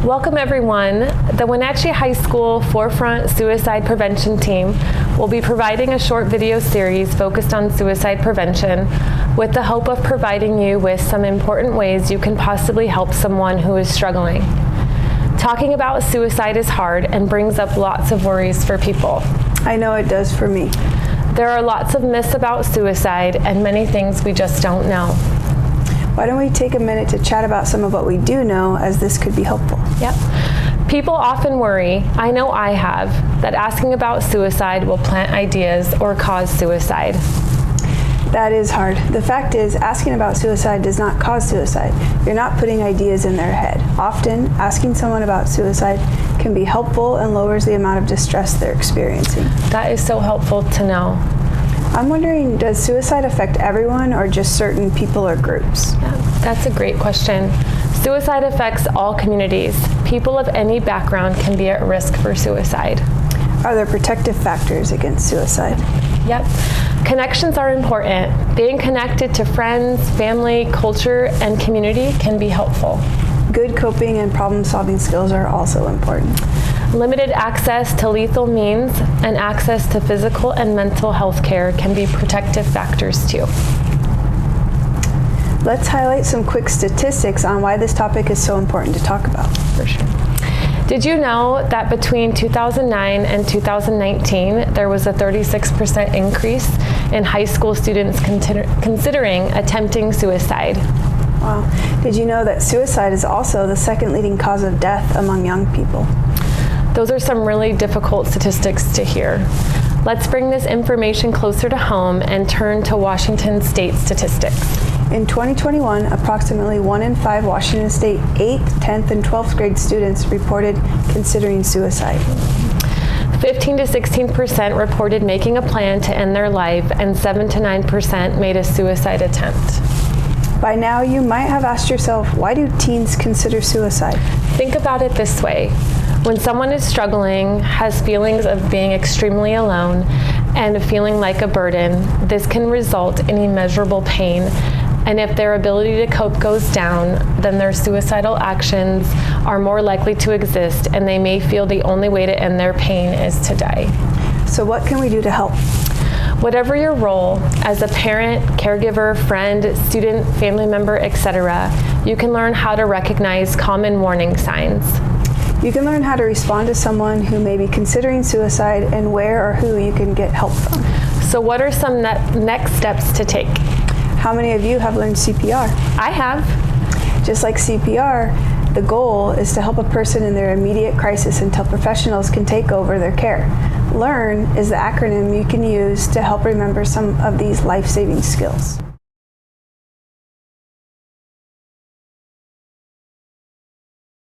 Welcome everyone. The Wenatchee High School Forefront Suicide Prevention Team will be providing a short video series focused on suicide prevention with the hope of providing you with some important ways you can possibly help someone who is struggling. Talking about suicide is hard and brings up lots of worries for people. I know it does for me. There are lots of myths about suicide and many things we just don't know. Why don't we take a minute to chat about some of what we do know, as this could be helpful. Yep. People often worry, I know I have, that asking about suicide will plant ideas or cause suicide. That is hard. The fact is, asking about suicide does not cause suicide. You're not putting ideas in their head. Often, asking someone about suicide can be helpful and lowers the amount of distress they're experiencing. That is so helpful to know. I'm wondering, does suicide affect everyone or just certain people or groups? Yeah, that's a great question. Suicide affects all communities. People of any background can be at risk for suicide. Are there protective factors against suicide? Yep. Connections are important. Being connected to friends, family, culture, and community can be helpful. Good coping and problem-solving skills are also important. Limited access to lethal means and access to physical and mental health care can be protective factors too. Let's highlight some quick statistics on why this topic is so important to talk about. For sure. Did you know that between 2009 and 2019, there was a 36% increase in high school students considering attempting suicide? Wow. Did you know that suicide is also the second leading cause of death among young people? Those are some really difficult statistics to hear. Let's bring this information closer to home and turn to Washington State statistics. In 2021, approximately 1 in 5 Washington State 8th, 10th, and 12th grade students reported considering suicide. 15 to 16% reported making a plan to end their life, and 7 to 9% made a suicide attempt. By now, you might have asked yourself, why do teens consider suicide? Think about it this way. When someone is struggling, has feelings of being extremely alone, and feeling like a burden, this can result in immeasurable pain. And if their ability to cope goes down, then their suicidal actions are more likely to exist, and they may feel the only way to end their pain is to die. So what can we do to help? Whatever your role as a parent, caregiver, friend, student, family member, etc., you can learn how to recognize common warning signs. You can learn how to respond to someone who may be considering suicide and where or who you can get help from. So what are some next steps to take? How many of you have learned CPR? I have. Just like CPR, the goal is to help a person in their immediate crisis until professionals can take over their care. LEARN is the acronym you can use to help remember some of these life-saving skills.